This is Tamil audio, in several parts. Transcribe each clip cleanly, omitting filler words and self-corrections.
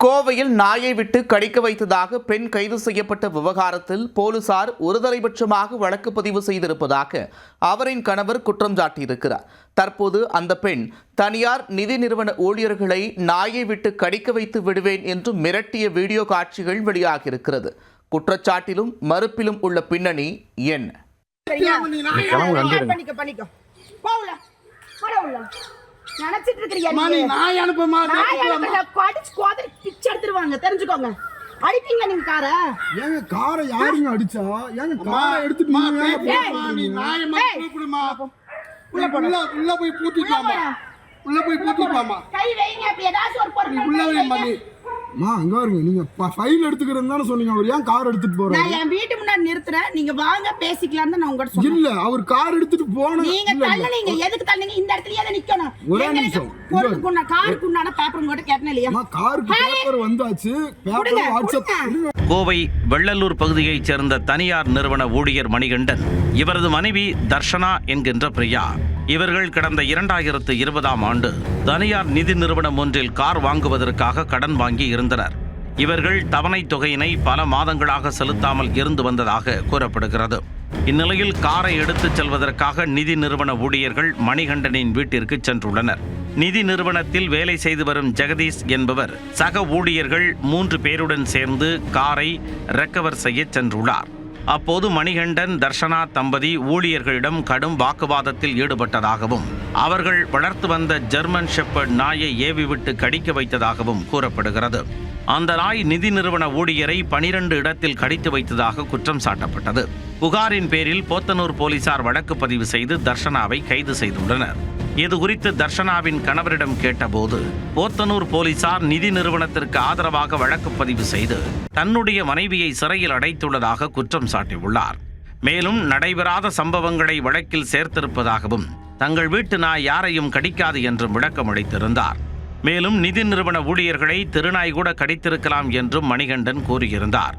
கோவையில் நாயை விட்டு கடிக்க வைத்ததாக பெண் கைது செய்யப்பட்ட விவகாரத்தில் போலீசார் ஒருதலைபட்சமாக வழக்கு பதிவு செய்திருப்பதாக அவரின் கணவர் குற்றம் சாட்டியிருக்கிறார். தற்போது அந்த பெண் தனியார் நிதி நிறுவன ஊழியர்களை நாயை விட்டு கடிக்க வைத்து விடுவேன் என்று மிரட்டிய வீடியோ காட்சிகள் வெளியாகியிருக்கிறது. குற்றச்சாட்டிலும் மறுப்பிலும் உள்ள பின்னணி என்ன? நினைச்சிட்டு இருக்கீங்க தெரிஞ்சுக்கோங்க. அடிப்பீங்க நீங்க கார. ஏங்க கார யாருங்க அடிச்சா? ஏங்க கார எடுத்துட்டு உள்ள போய் பூட்டிட்டாமா. கை வைங்க. அப்படி ஏதாச்சும் ஒரு பொருள் உள்ள வைங்க. அங்க வருங்க. நீங்க ஃபைல் எடுத்துக்கிறேன்னு தானே சொன்னீங்க. அவர் ஏன் கார் எடுத்துட்டு போறாரு? நான் என் வீட்டு முன்னாடி நிறுத்துறேன். நீங்க வாங்க பேசிக்கலாம்னு நான் உங்ககிட்ட சொன்னேன். இல்ல அவர் கார் எடுத்துட்டு போன. நீங்க தள்ளனீங்க. எதுக்கு தள்ளனீங்க? இந்த இடத்துல ஏத நிக்கணும். ஒரே நிமிஷம். பொறுக்குன காருக்கு உண்டான பேப்பர் உங்ககிட்ட கேட்டனே இல்லையா? காருக்கு பேப்பர் வந்தாச்சு. Paper WhatsApp. கோவை வெள்ளலூர் பகுதியைச் சேர்ந்த தனியார் நிறுவன ஊழியர் மணிகண்டன், இவரது மனைவி தர்ஷனா என்கின்ற பிரியா, இவர்கள் கடந்த 2020ஆம் ஆண்டு தனியார் நிதி நிறுவனம் ஒன்றில் கார் வாங்குவதற்காக கடன் வாங்கி இருந்தனர். இவர்கள் தவணை தொகையினை பல மாதங்களாக செலுத்தாமல் இருந்து வந்ததாக கூறப்படுகிறது. இந்நிலையில் காரை எடுத்துச் செல்வதற்காக நிதி நிறுவன ஊழியர்கள் மணிகண்டனின் வீட்டிற்கு சென்றுள்ளனர். நிதி நிறுவனத்தில் வேலை செய்து வரும் ஜெகதீஷ் என்பவர் சக ஊழியர்கள் 3 பேருடன் சேர்ந்து காரை ரெக்கவர் செய்ய சென்றுள்ளார். அப்போது மணிகண்டன் தர்ஷனா தம்பதி ஊழியர்களிடம் கடும் வாக்குவாதத்தில் ஈடுபட்டதாகவும் அவர்கள் வளர்த்து வந்த ஜெர்மன் ஷெப்பர்ட் நாயை ஏவி விட்டு கடிக்க வைத்ததாகவும் கூறப்படுகிறது. அந்த நாய் நிதி நிறுவன ஊழியரை 12 இடத்தில் கடித்து வைத்ததாக குற்றம் சாட்டப்பட்டது. புகாரின் பேரில் போத்தனூர் போலீசார் வழக்கு பதிவு செய்து தர்ஷனாவை கைது செய்துள்ளனர். இது குறித்து தர்ஷனாவின் கணவரிடம் கேட்டபோது, போத்தனூர் போலீசார் நிதி நிறுவனத்திற்கு ஆதரவாக வழக்கு பதிவு செய்து தன்னுடைய மனைவியை சிறையில் அடைத்துள்ளதாக குற்றம் சாட்டியுள்ளார். மேலும் நடைபெறாத சம்பவங்களை வழக்கில் சேர்த்திருப்பதாகவும் தங்கள் வீட்டு நாய் யாரையும் கடிக்காது என்றும் விளக்கம் அளித்திருந்தார். மேலும் நிதி நிறுவன ஊழியர்களை திருநாய் கூட கடித்திருக்கலாம் என்றும் மணிகண்டன் கூறியிருந்தார்.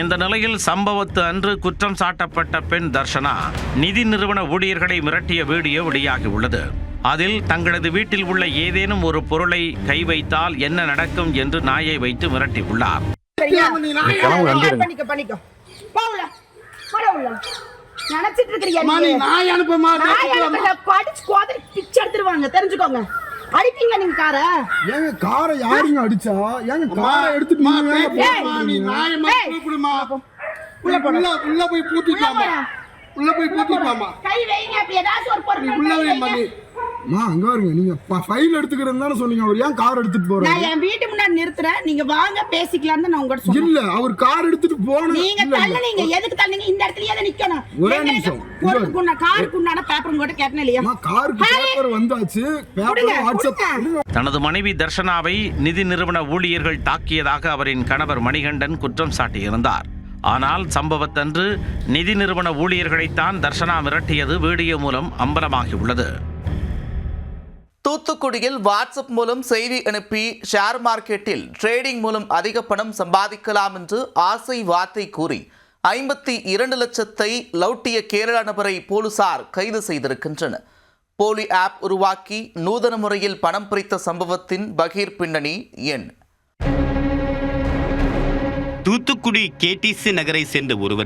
இந்த நிலையில் சம்பவத்து அன்று குற்றம் சாட்டப்பட்ட பெண் தர்ஷனா நிதி நிறுவன ஊழியர்களை மிரட்டிய வீடியோ வெளியாகியுள்ளது. அதில் தங்களது வீட்டில் உள்ள ஏதேனும் ஒரு பொருளை கை வைத்தால் என்ன நடக்கும் என்று நாயை வைத்து மிரட்டியுள்ளார். தெரிஞ்சுக்கோங்க. அடிப்பீங்க நீங்க கார. ஏங்க கார யாருங்க அடிச்சா? ஏங்க கார எடுத்துட்டு உள்ள போய் பூட்டிட்டாமா. கை வைங்க. அப்படி ஏதாச்சும் ஒரு பொருள் உள்ள வைங்க. அங்க வருங்க. நீங்க ஃபைல் எடுத்துக்கிறேன்னு தானே சொன்னீங்க. அவர் ஏன் கார் எடுத்துட்டு போறாரு? நான் என் வீட்டு முன்னாடி நிறுத்துறேன். நீங்க வாங்க பேசிக்கலாம்னு நான் உங்ககிட்ட சொன்னேன். இல்ல அவர் கார் எடுத்துட்டு போன. நீங்க தள்ளனீங்க. எதுக்கு தள்ளனீங்க? இந்த இடத்துல ஏத நிக்கணும். ஒரே நிமிஷம். பொறுக்குன காருக்கு உண்டான பேப்பர் உங்ககிட்ட கேட்டனே இல்லையா? காருக்கு பேப்பர் வந்தாச்சு. Paper WhatsApp. தனது மனைவி தர்ஷனாவை நிதி நிறுவன ஊழியர்கள் தாக்கியதாக அவரின் கணவர் மணிகண்டன் குற்றம் சாட்டியிருந்தார். ஆனால் சம்பவத்தன்று நிதி நிறுவன ஊழியர்களைத்தான் தர்ஷனா மிரட்டியது வீடியோ மூலம் அம்பலமாகியுள்ளது. தூத்துக்குடியில் வாட்ஸ்அப் மூலம் செய்தி அனுப்பி ஷேர் மார்க்கெட்டில் ட்ரேடிங் மூலம் அதிக பணம் சம்பாதிக்கலாம் என்று ஆசை வார்த்தை கூறி 52 லட்சத்தை லவுட்டிய கேரள நபரை போலீசார் கைது செய்திருக்கின்றனர். போலி ஆப் உருவாக்கி நூதன முறையில் பணம் பறித்த சம்பவத்தின் பகீர் பின்னணி என்ன? தூத்துக்குடி கேடிசி நகரை சேர்ந்த ஒருவருக்கு